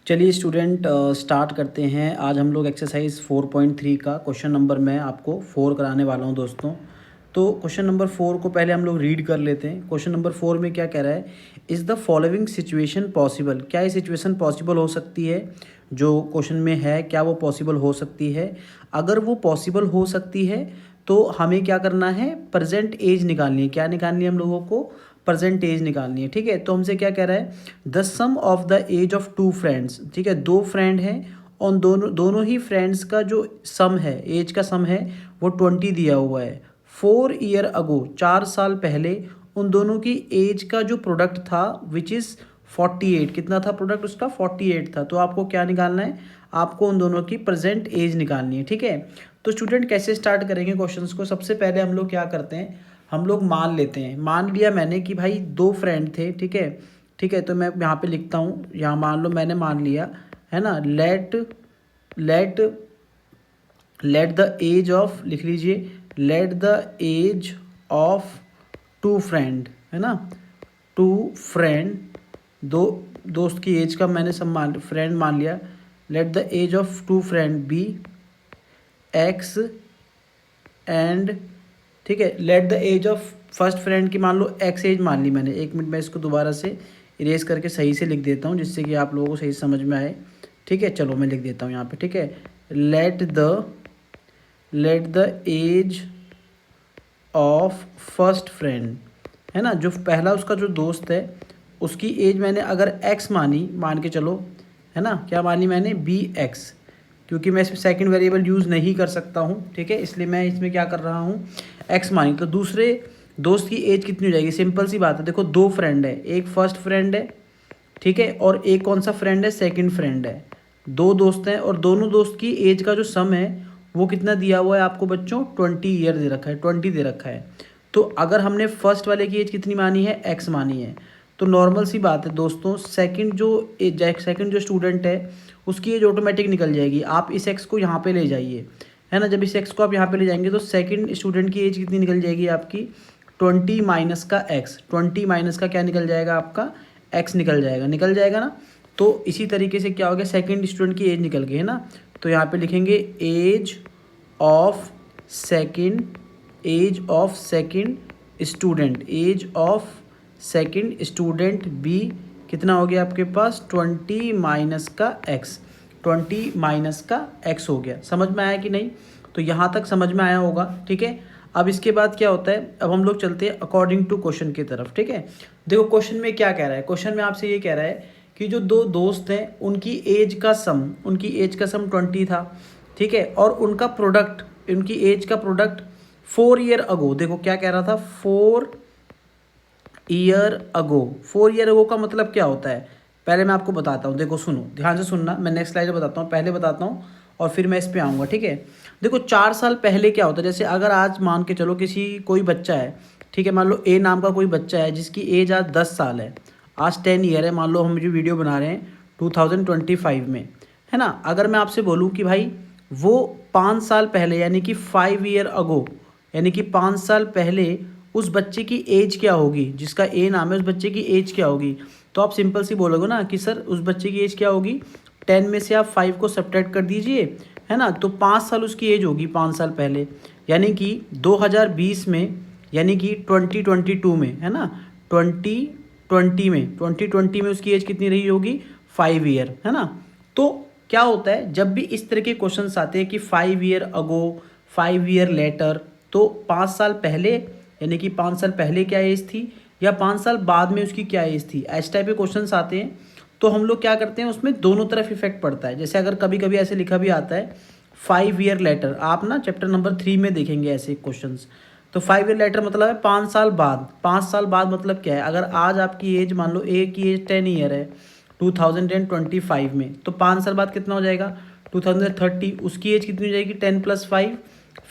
चलिए student start करते हैं। आज हम लोग एक्सरसाइज 4.3 का क्वेश्चन नंबर मैं आपको 4 कराने वाला हूं दोस्तों। तो क्वेश्चन नंबर 4 को पहले हम लोग रीड कर लेते हैं। क्वेश्चन नंबर 4 में क्या कह रहा है, is the following situation possible. क्या ये सिचुएशन पॉसिबल हो सकती है, जो क्वेश्चन में है क्या वो पॉसिबल हो सकती है। अगर वो पॉसिबल हो सकती है तो हमें क्या करना है, प्रेजेंट एज निकालनी है। क्या निकालनी है हम लोगों को, प्रेजेंट एज निकालनी है। ठीक है, तो हमसे क्या कह रहा है, the sum of the age of two friends. ठीक है, दो फ्रेंड हैं और दोनों ही फ्रेंड्स का जो सम है, एज का सम है वो 20 दिया हुआ है। 4 ईयर अगो, 4 साल पहले उन दोनों की एज का जो प्रोडक्ट था विच इज़ 48। कितना था प्रोडक्ट उसका, 48 था। तो आपको क्या निकालना है, आपको उन दोनों की प्रेजेंट एज निकालनी है। ठीक है, तो स्टूडेंट कैसे स्टार्ट करेंगे क्वेश्चंस को। सबसे पहले हम लोग क्या करते हैं, हम लोग मान लेते हैं, मान लिया मैंने कि भाई दो फ्रेंड थे। ठीक है, ठीक है, तो मैं यहाँ पे लिखता हूँ, यहाँ मान लो मैंने मान लिया है ना, let let let the age of, लिख लीजिए, let the age of two friend, है ना, टू फ्रेंड, दो दोस्त की एज का मैंने सब मान, फ्रेंड मान लिया। Let the age of two friend B X and, ठीक है, let the age of first friend की मान लो एक्स एज मान ली मैंने। एक मिनट मैं इसको दोबारा से इरेज करके सही से लिख देता हूँ जिससे कि आप लोगों को सही समझ में आए। ठीक है, चलो मैं लिख देता हूँ यहाँ पे। ठीक है, let the age of first friend, है ना, जो पहला उसका जो दोस्त है उसकी एज मैंने अगर एक्स मानी, मान के चलो, है ना, क्या मानी मैंने, बी एक्स, क्योंकि मैं इसमें सेकंड वेरिएबल यूज़ नहीं कर सकता हूँ। ठीक है, इसलिए मैं इसमें क्या कर रहा हूँ, एक्स मानी। तो दूसरे दोस्त की एज कितनी हो जाएगी, सिंपल सी बात है। देखो दो फ्रेंड है, एक फर्स्ट फ्रेंड है, ठीक है, और एक कौन सा फ्रेंड है, सेकंड फ्रेंड है। दो दोस्त हैं और दोनों दोस्त की एज का जो सम है वो कितना दिया हुआ है आपको बच्चों, 20 ईयर दे रखा है, 20 दे रखा है। तो अगर हमने फर्स्ट वाले की एज कितनी मानी है, एक्स मानी है, तो नॉर्मल सी बात है दोस्तों, सेकंड जो स्टूडेंट है उसकी एज ऑटोमेटिक निकल जाएगी। आप इस एक्स को यहाँ पे ले जाइए, है ना, जब इस एक्स को आप यहाँ पे ले जाएंगे तो सेकंड स्टूडेंट की एज कितनी निकल जाएगी आपकी, 20 माइनस का एक्स, 20 माइनस का क्या निकल जाएगा आपका, एक्स निकल जाएगा ना। तो इसी तरीके से क्या हो गया, सेकंड स्टूडेंट की एज निकल गई, है ना। तो यहाँ पे लिखेंगे age of second, age of second student, age of second student B कितना हो गया आपके पास, 20 माइनस का एक्स, 20 माइनस का एक्स हो गया। समझ में आया कि नहीं, तो यहाँ तक समझ में आया होगा। ठीक है, अब इसके बाद क्या होता है, अब हम लोग चलते हैं अकॉर्डिंग टू क्वेश्चन की तरफ। ठीक है, देखो क्वेश्चन में क्या कह रहा है, क्वेश्चन में आपसे ये कह रहा है कि जो दो दोस्त हैं उनकी एज का सम, 20 था। ठीक है, और उनका प्रोडक्ट, उनकी एज का प्रोडक्ट 4 ईयर अगो, देखो क्या कह रहा था, 4 ईयर अगो का मतलब क्या होता है, पहले मैं आपको बताता हूँ। देखो सुनो, ध्यान से सुनना, मैं नेक्स्ट स्लाइड में बताता हूँ, पहले बताता हूँ और फिर मैं इस पे आऊँगा। ठीक है, देखो 4 साल पहले क्या होता है, जैसे अगर आज मान के चलो किसी कोई बच्चा है, ठीक है, मान लो ए नाम का कोई बच्चा है जिसकी एज आज 10 साल है, आज 10 ईयर है, मान लो हम जो वीडियो बना रहे हैं 2025 में, है ना। अगर मैं आपसे बोलूँ कि भाई वो 5 साल पहले यानी कि 5 ईयर अगो, यानी कि 5 साल पहले उस बच्चे की एज क्या होगी, जिसका ए नाम है, उस बच्चे की एज क्या होगी, तो आप सिंपल सी बोलोगे ना कि सर उस बच्चे की एज क्या होगी, 10 में से आप 5 को सब्ट्रैक्ट कर दीजिए, है ना, तो 5 साल उसकी एज होगी 5 साल पहले, यानी कि 2020 में, यानी कि 2022 में, है ना, 2020 में उसकी एज कितनी रही होगी, 5 ईयर, है ना। तो क्या होता है जब भी इस तरह के क्वेश्चंस आते हैं कि 5 ईयर अगो, 5 ईयर लेटर, तो 5 साल पहले, यानी कि 5 साल पहले क्या एज थी, या 5 साल बाद में उसकी क्या एज थी, इस टाइप के क्वेश्चंस आते हैं। तो हम लोग क्या करते हैं, उसमें दोनों तरफ इफेक्ट पड़ता है। जैसे अगर कभी कभी ऐसे लिखा भी आता है 5 ईयर लेटर, आप ना चैप्टर नंबर 3 में देखेंगे ऐसे क्वेश्चंस। तो 5 ईयर लेटर मतलब है 5 साल बाद। 5 साल बाद मतलब क्या है, अगर आज आपकी एज मान लो ए की एज 10 ईयर है 2025 में, तो 5 साल बाद कितना हो जाएगा, 2030, उसकी एज कितनी हो जाएगी, 10 + 5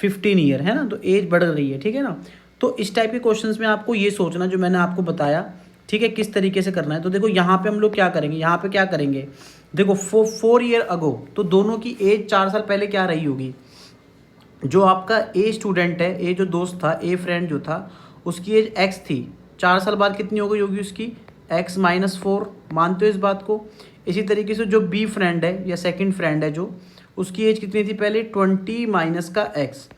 15 ईयर, है ना, तो एज बढ़ रही है। ठीक है ना, तो इस टाइप के क्वेश्चंस में आपको ये सोचना जो मैंने आपको बताया, ठीक है, किस तरीके से करना है। तो देखो यहाँ पे हम लोग क्या करेंगे, यहाँ पे क्या करेंगे, देखो 4 ईयर अगो, तो दोनों की एज 4 साल पहले क्या रही होगी, जो आपका ए स्टूडेंट है, ए जो दोस्त था, ए फ्रेंड जो था, उसकी एज एक्स थी, 4 साल बाद कितनी हो गई होगी उसकी, x - 4, मानते हो इस बात को। इसी तरीके से जो बी फ्रेंड है या सेकंड फ्रेंड है जो, उसकी एज कितनी थी पहले 20 माइनस का एक्स,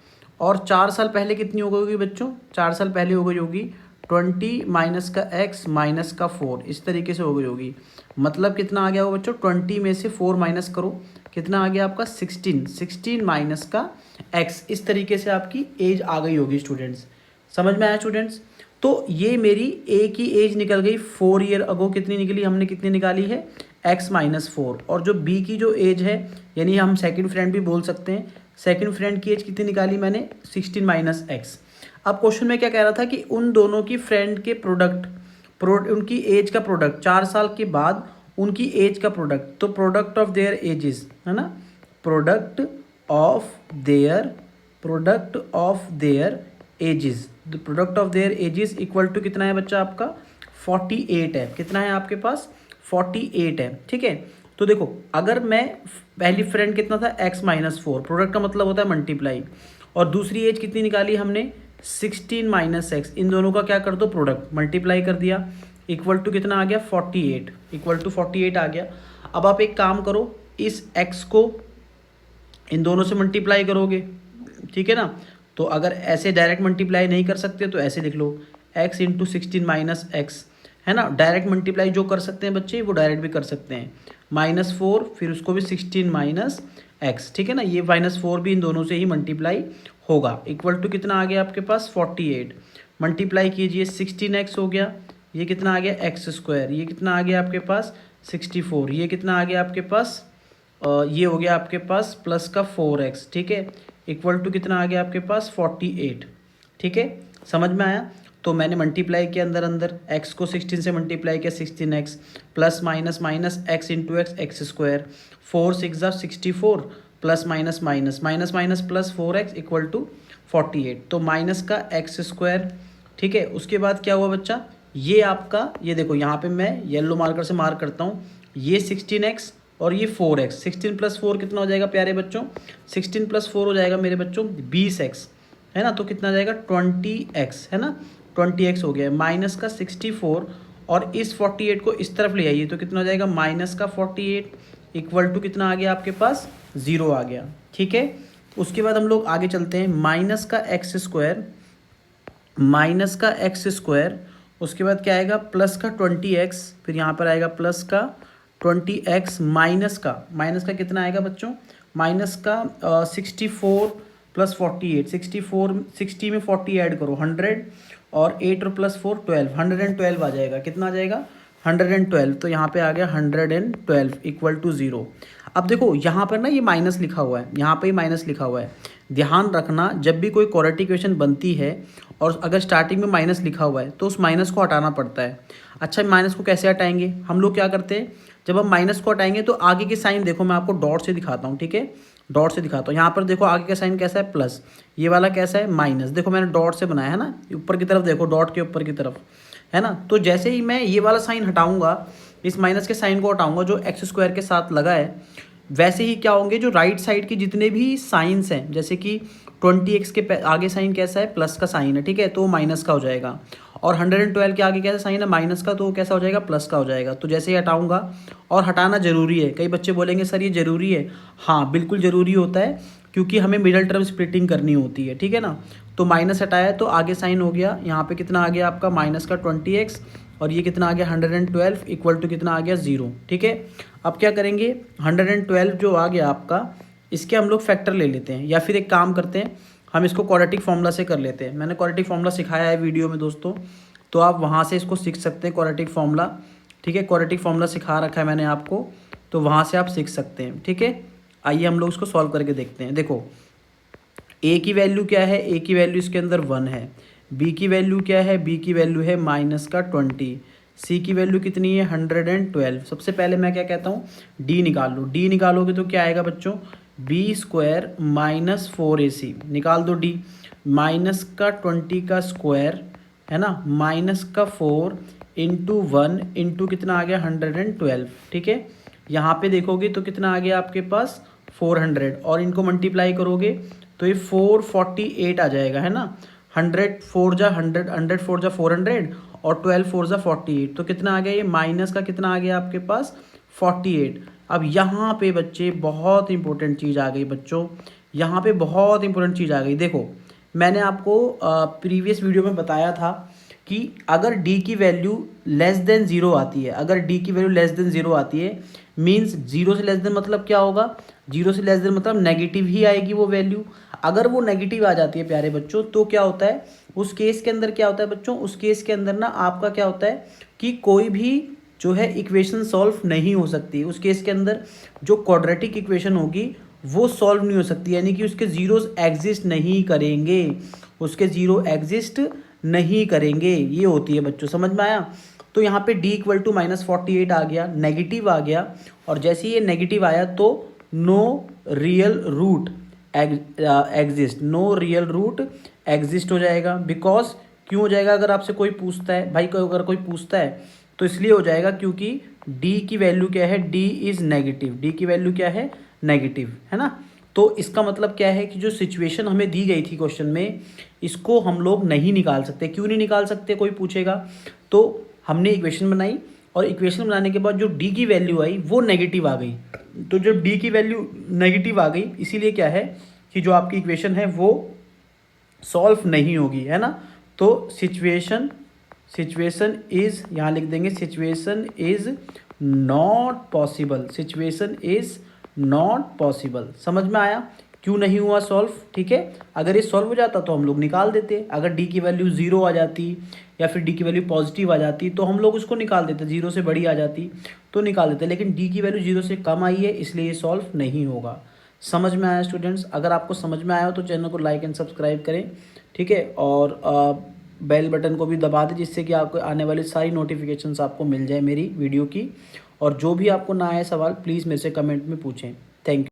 और 4 साल पहले कितनी हो गई होगी बच्चों, 4 साल पहले हो गई होगी 20 माइनस का एक्स माइनस का 4, इस तरीके से हो गई होगी। मतलब कितना आ गया हो बच्चों, 20 में से 4 माइनस करो, कितना आ गया आपका 16 माइनस का एक्स, इस तरीके से आपकी एज आ गई होगी स्टूडेंट्स। समझ में आया स्टूडेंट्स? तो ये मेरी ए की एज निकल गई 4 ईयर अगो, कितनी निकली, हमने कितनी निकाली है x माइनस 4। और जो बी की जो एज है, यानी हम सेकंड फ्रेंड भी बोल सकते हैं, सेकंड फ्रेंड की एज कितनी निकाली मैंने 16 माइनस एक्स। अब क्वेश्चन में क्या कह रहा था कि उन दोनों की फ्रेंड के उनकी एज का प्रोडक्ट, 4 साल के बाद उनकी एज का प्रोडक्ट, तो प्रोडक्ट ऑफ देयर एजेस है ना, product of their ages, the product of their ages equal to कितना है बच्चा आपका 48 है। कितना है आपके पास 48 है, ठीक है। तो देखो अगर मैं पहली फ्रेंड कितना था x माइनस 4, प्रोडक्ट का मतलब होता है मल्टीप्लाई, और दूसरी एज कितनी निकाली हमने 16 माइनस एक्स, इन दोनों का क्या कर दो प्रोडक्ट, मल्टीप्लाई कर दिया, इक्वल टू कितना आ गया 48, इक्वल टू 48 आ गया। अब आप एक काम करो, इस x को इन दोनों से मल्टीप्लाई करोगे, ठीक है ना। तो अगर ऐसे डायरेक्ट मल्टीप्लाई नहीं कर सकते तो ऐसे लिख लो x इंटू 16 माइनस एक्स, है ना। डायरेक्ट मल्टीप्लाई जो कर सकते हैं बच्चे वो डायरेक्ट भी कर सकते हैं, -4 फिर उसको भी 16 माइनस एक्स, ठीक है ना। ये -4 भी इन दोनों से ही मल्टीप्लाई होगा, इक्वल टू कितना आ गया आपके पास 48, मल्टीप्लाई कीजिए 16x हो गया, ये कितना आ गया एक्स स्क्वायर, ये कितना आ गया आपके पास 64, ये कितना आ गया आपके पास ये हो गया आपके पास प्लस का 4x, ठीक है, इक्वल टू कितना आ गया आपके पास 48, ठीक है। समझ में आया? तो मैंने मल्टीप्लाई किया अंदर अंदर, x को 16 से मल्टीप्लाई किया 16x, plus minus minus x into X X square, 4 6 64, plus minus minus minus minus plus 4x equal to 48, तो माइनस का एक्स स्क्वायर, ठीक है। उसके बाद क्या हुआ बच्चा, ये आपका, ये देखो यहाँ पे मैं येलो मार्कर से मार्क करता हूँ, ये 16x और ये 4x, 16 प्लस 4 कितना हो जाएगा प्यारे बच्चों, 16 प्लस 4 हो जाएगा मेरे बच्चों 20x, है ना। तो कितना आ जाएगा 20x, है ना, 20x हो गया, माइनस का 64, और इस 48 को इस तरफ ले आइए तो कितना हो जाएगा माइनस का 48, इक्वल टू कितना आ गया आपके पास 0 आ गया, ठीक है। उसके बाद हम लोग आगे चलते हैं, माइनस का एक्स स्क्वायर, उसके बाद क्या आएगा प्लस का 20x, फिर यहाँ पर आएगा प्लस का 20x, माइनस का कितना आएगा बच्चों, माइनस का 64 प्लस 48, 60 में 40 ऐड करो 100, और 8 और प्लस 4 12, 112 आ जाएगा, कितना आ जाएगा 112, तो यहाँ पे आ गया 112 इक्वल टू 0। अब देखो यहाँ पर ना ये माइनस लिखा हुआ है, यहाँ पे ही माइनस लिखा हुआ है, ध्यान रखना जब भी कोई क्वाड्रेटिक इक्वेशन बनती है और अगर स्टार्टिंग में माइनस लिखा हुआ है तो उस माइनस को हटाना पड़ता है। अच्छा माइनस को कैसे हटाएंगे, हम लोग क्या करते हैं, जब हम माइनस को हटाएंगे तो आगे के साइन देखो, मैं आपको डॉट से दिखाता हूँ, ठीक है, डॉट से दिखाता हूँ। यहाँ पर देखो आगे का साइन कैसा है प्लस, ये वाला कैसा है माइनस, देखो मैंने डॉट से बनाया है ना, ऊपर की तरफ देखो, डॉट के ऊपर की तरफ, है ना। तो जैसे ही मैं ये वाला साइन हटाऊंगा, इस माइनस के साइन को हटाऊंगा जो एक्स स्क्वायर के साथ लगा है, वैसे ही क्या होंगे जो राइट साइड की जितने भी साइंस हैं, जैसे कि 20x के आगे साइन कैसा है प्लस का साइन है, ठीक है, तो माइनस का हो जाएगा, और 112 के आगे कैसा साइन है माइनस का, तो वो कैसा हो जाएगा प्लस का हो जाएगा। तो जैसे ही हटाऊंगा, और हटाना ज़रूरी है, कई बच्चे बोलेंगे सर ये ज़रूरी है, हाँ बिल्कुल ज़रूरी होता है, क्योंकि हमें मिडल टर्म स्प्लिटिंग करनी होती है, ठीक है ना। तो माइनस हटाया तो आगे साइन हो गया, यहाँ पे कितना आ गया आपका माइनस का 20x, और ये कितना आ गया 112 इक्वल टू कितना आ गया 0, ठीक है। अब क्या करेंगे, 112 जो आ गया आपका, इसके हम लोग फैक्टर ले लेते हैं, या फिर एक काम करते हैं, हम इसको क्वाड्रेटिक फॉर्मूला से कर लेते हैं। मैंने क्वाड्रेटिक फॉर्मूला सिखाया है वीडियो में दोस्तों, तो आप वहाँ से इसको सीख सकते हैं क्वाड्रेटिक फॉर्मूला, ठीक है, क्वाड्रेटिक फॉर्मूला सिखा रखा है मैंने आपको, तो वहाँ से आप सीख सकते हैं, ठीक है। आइए हम लोग इसको सॉल्व करके देखते हैं। देखो ए की वैल्यू क्या है, ए की वैल्यू इसके अंदर 1 है, बी की वैल्यू क्या है, बी की वैल्यू है माइनस का 20, सी की वैल्यू कितनी है 112। सबसे पहले मैं क्या कहता हूँ, डी निकाल लो, डी निकालोगे तो क्या आएगा बच्चों, बी स्क्वायर माइनस 4ac, निकाल दो डी, माइनस का 20 का स्क्वायर, है ना, माइनस का 4 इंटू 1 इंटू कितना आ गया 112, ठीक है। यहाँ पे देखोगे तो कितना आ गया आपके पास 400, और इनको मल्टीप्लाई करोगे तो ये 448 आ जाएगा, है ना। 100 4 जा 100, 100 4 जा 400, और 12 4 जा 48, तो कितना आ गया ये माइनस का कितना आ गया आपके पास 48। अब यहाँ पे बच्चे बहुत इंपॉर्टेंट चीज़ आ गई बच्चों, यहाँ पे बहुत इंपॉर्टेंट चीज़ आ गई। देखो मैंने आपको प्रीवियस वीडियो में बताया था कि अगर d की वैल्यू लेस देन ज़ीरो आती है, अगर d की वैल्यू लेस देन ज़ीरो आती है मीन्स जीरो से लेस देन मतलब क्या होगा, जीरो से लेस देन मतलब नेगेटिव ही आएगी वो वैल्यू। अगर वो नेगेटिव आ जाती है प्यारे बच्चों तो क्या होता है उस केस के अंदर, क्या होता है बच्चों, उस केस के अंदर ना आपका क्या होता है कि कोई भी जो है इक्वेशन सॉल्व नहीं हो सकती। उस केस के अंदर जो क्वाड्रेटिक इक्वेशन होगी वो सॉल्व नहीं हो सकती, यानी कि उसके जीरोस एग्जिस्ट नहीं करेंगे, उसके जीरो एग्जिस्ट नहीं करेंगे, ये होती है बच्चों। समझ में आया? तो यहाँ पे d इक्वल टू -48 आ गया, नेगेटिव आ गया, और जैसे ही ये नेगेटिव आया तो no real root exist, no real root exist हो जाएगा। बिकॉज क्यों हो जाएगा, अगर आपसे कोई पूछता है भाई, अगर कोई पूछता है तो इसलिए हो जाएगा क्योंकि d की वैल्यू क्या है, d इज़ नेगेटिव, d की वैल्यू क्या है, नेगेटिव, है ना। तो इसका मतलब क्या है कि जो सिचुएशन हमें दी गई थी क्वेश्चन में, इसको हम लोग नहीं निकाल सकते। क्यों नहीं निकाल सकते, कोई पूछेगा। तो हमने इक्वेशन बनाई और इक्वेशन बनाने के बाद जो d की वैल्यू आई वो नेगेटिव आ गई। तो जब d की वैल्यू नेगेटिव आ गई इसीलिए क्या है कि जो आपकी इक्वेशन है वो सॉल्व नहीं होगी, है ना। तो सिचुएशन इज, यहाँ लिख देंगे situation is not possible, situation is not possible. समझ में आया क्यों नहीं हुआ सॉल्व? ठीक है, अगर ये सॉल्व हो जाता तो हम लोग निकाल देते। अगर d की वैल्यू ज़ीरो आ जाती या फिर d की वैल्यू पॉजिटिव आ जाती तो हम लोग उसको निकाल देते, जीरो से बड़ी आ जाती तो निकाल देते, लेकिन d की वैल्यू जीरो से कम आई है इसलिए ये सॉल्व नहीं होगा। समझ में आया स्टूडेंट्स? अगर आपको समझ में आया हो तो चैनल को लाइक एंड सब्सक्राइब करें, ठीक है, और बेल बटन को भी दबा दें जिससे कि आपको आने वाली सारी नोटिफिकेशंस आपको मिल जाए मेरी वीडियो की। और जो भी आपको ना आए सवाल प्लीज़ मेरे से कमेंट में पूछें। Thank you.